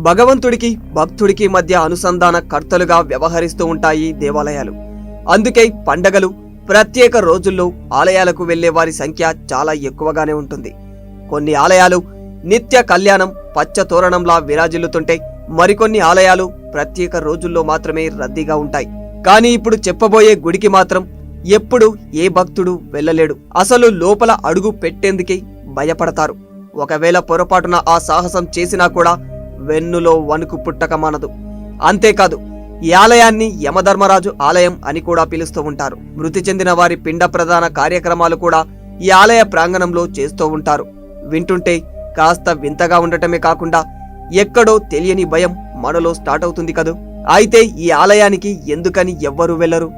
భగవంతుడికి భక్తుడికి మధ్య అనుసంధాన కర్తలుగా వ్యవహరిస్తూ ఉంటాయి దేవాలయాలు. అందుకే పండగలు, ప్రత్యేక రోజుల్లో ఆలయాలకు వెళ్లే వారి సంఖ్య చాలా ఎక్కువగానే ఉంటుంది. కొన్ని ఆలయాలు నిత్య కళ్యాణం, పచ్చ తోరణంలా విరాజిల్లుతుంటే మరికొన్ని ఆలయాలు ప్రత్యేక రోజుల్లో మాత్రమే రద్దీగా ఉంటాయి. కానీ ఇప్పుడు చెప్పబోయే గుడికి మాత్రం ఎప్పుడు ఏ భక్తుడు వెళ్ళలేడు. అసలు లోపల అడుగు పెట్టేందుకే భయపడతారు. ఒకవేళ పొరపాటున ఆ సాహసం చేసినా కూడా వెన్నులో వణుకు పుట్టక మానదు. అంతేకాదు, ఈ ఆలయాన్ని యమధర్మరాజు ఆలయం అని కూడా పిలుస్తూ ఉంటారు. మృతి చెందిన వారి పిండ ప్రదాన కార్యక్రమాలు కూడా ఈ ఆలయ ప్రాంగణంలో చేస్తూ ఉంటారు. వింటుంటే కాస్త వింతగా ఉండటమే కాకుండా ఎక్కడో తెలియని భయం మనలో స్టార్ట్ అవుతుంది కదూ. అయితే ఈ ఆలయానికి ఎందుకని ఎవ్వరూ వెళ్లరు?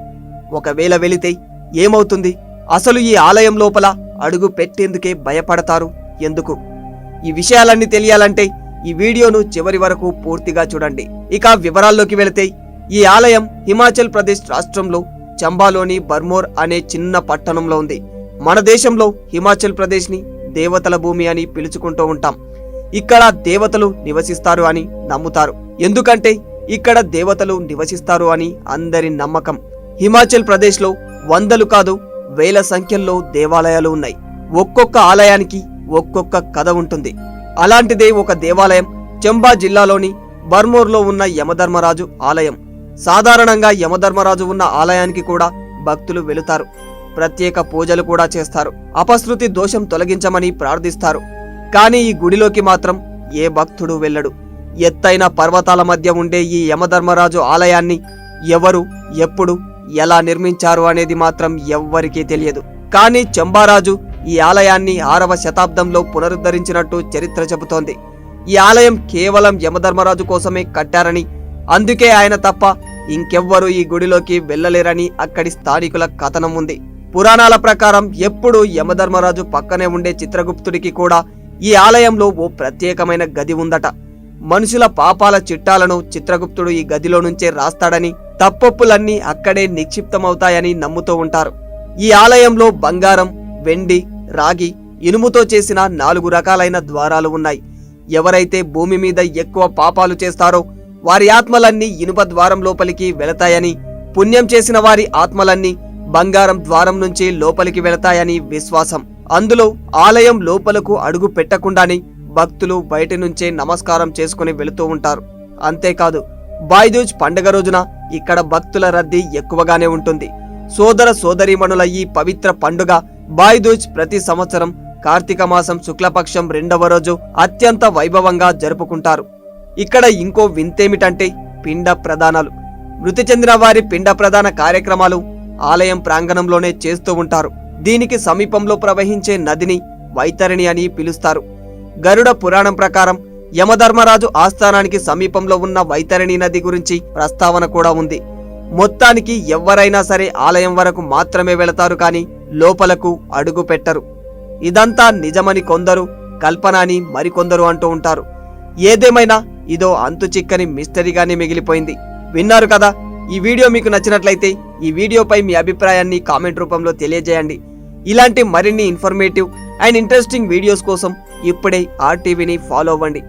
ఒకవేళ వెళితే ఏమవుతుంది? అసలు ఈ ఆలయం లోపల అడుగు పెట్టేందుకే భయపడతారు ఎందుకు? ఈ విషయాలన్నీ తెలియాలంటే ఈ వీడియోను చివరి వరకు పూర్తిగా చూడండి. ఇక వివరాల్లోకి వెళితే, ఈ ఆలయం హిమాచల్ ప్రదేశ్ రాష్ట్రంలో చంబాలోని బర్మోర్ అనే చిన్న పట్టణంలో ఉంది. మన దేశంలో హిమాచల్ ప్రదేశ్ ని దేవతల భూమి అని పిలుచుకుంటూ ఉంటాం. ఇక్కడ దేవతలు నివసిస్తారు అని నమ్ముతారు. ఎందుకంటే ఇక్కడ దేవతలు నివసిస్తారు అని అందరి నమ్మకం. హిమాచల్ ప్రదేశ్ లో వందలు కాదు వేల సంఖ్యల్లో దేవాలయాలు ఉన్నాయి. ఒక్కొక్క ఆలయానికి ఒక్కొక్క కథ ఉంటుంది. అలాంటిదే ఒక దేవాలయం చంబా జిల్లాలోని బర్మోర్లో ఉన్న యమధర్మరాజు ఆలయం. సాధారణంగా యమధర్మరాజు ఉన్న ఆలయానికి కూడా భక్తులు వెళుతారు. ప్రత్యేక పూజలు కూడా చేస్తారు. అపశృతి దోషం తొలగించమని ప్రార్థిస్తారు. కానీ ఈ గుడిలోకి మాత్రం ఏ భక్తుడు వెళ్ళడు. ఎత్తైన పర్వతాల మధ్య ఉండే ఈ యమధర్మరాజు ఆలయాన్ని ఎవరు, ఎప్పుడు, ఎలా నిర్మించారు అనేది మాత్రం ఎవ్వరికీ తెలియదు. కానీ చంబారాజు ఈ ఆలయాన్ని 6వ శతాబ్దంలో పునరుద్ధరించినట్టు చరిత్ర చెబుతోంది. ఈ ఆలయం కేవలం యమధర్మరాజు కోసమే కట్టారని, అందుకే ఆయన తప్ప ఇంకెవ్వరూ ఈ గుడిలోకి వెళ్ళలేరని అక్కడి స్థానికుల కథనం ఉంది. పురాణాల ప్రకారం ఎప్పుడూ యమధర్మరాజు పక్కనే ఉండే చిత్రగుప్తుడికి కూడా ఈ ఆలయంలో ఓ ప్రత్యేకమైన గది ఉందట. మనుషుల పాపాల చిట్టాలను చిత్రగుప్తుడు ఈ గదిలో నుంచే రాస్తాడని, తప్పొప్పులన్నీ అక్కడే నిక్షిప్తమవుతాయని నమ్ముతూ ఉంటారు. ఈ ఆలయంలో బంగారం, వెండి, రాగి, ఇనుముతో చేసిన 4 రకాలైన ద్వారాలు ఉన్నాయి. ఎవరైతే భూమి మీద ఎక్కువ పాపాలు చేస్తారో వారి ఆత్మలన్నీ ఇనుప ద్వారం లోపలికి వెళతాయని, పుణ్యం చేసిన వారి ఆత్మలన్నీ బంగారం ద్వారం నుంచి లోపలికి వెళతాయని విశ్వాసం. అందులో ఆలయం లోపలకు అడుగు పెట్టకుండానే భక్తులు బయట నుంచే నమస్కారం చేసుకుని వెళుతూ ఉంటారు. అంతేకాదు, భాయ్దూజ్ పండుగ రోజున ఇక్కడ భక్తుల రద్దీ ఎక్కువగానే ఉంటుంది. సోదర సోదరీమణుల ఈ పవిత్ర పండుగ భాయ్దూజ్ ప్రతి సంవత్సరం కార్తీక మాసం శుక్లపక్షం 2వ రోజు అత్యంత వైభవంగా జరుపుకుంటారు. ఇక్కడ ఇంకో వింతేమిటంటే పిండ ప్రదానాలు. మృతి చెందిన వారి పిండ ప్రదాన కార్యక్రమాలు ఆలయం ప్రాంగణంలోనే చేస్తూ ఉంటారు. దీనికి సమీపంలో ప్రవహించే నదిని వైతరిణి అని పిలుస్తారు. గరుడ పురాణం ప్రకారం యమధర్మరాజు ఆస్థానానికి సమీపంలో ఉన్న వైతరిణి నది గురించి ప్రస్తావన కూడా ఉంది. మొత్తానికి ఎవరైనా సరే ఆలయం వరకు మాత్రమే వెళతారు, కానీ లోపలకు అడుగు పెట్టరు. ఇదంతా నిజమని కొందరు, కల్పన అని మరికొందరు అంటూ ఉంటారు. ఏదేమైనా ఇదో అంతు చిక్కని మిస్టరీగానే మిగిలిపోయింది. విన్నారు కదా. ఈ వీడియో మీకు నచ్చినట్లయితే ఈ వీడియోపై మీ అభిప్రాయాన్ని కామెంట్ రూపంలో తెలియజేయండి. ఇలాంటి మరిన్ని ఇన్ఫర్మేటివ్ అండ్ ఇంట్రెస్టింగ్ వీడియోస్ కోసం ఇప్పుడే RTV ని ఫాలో అవ్వండి.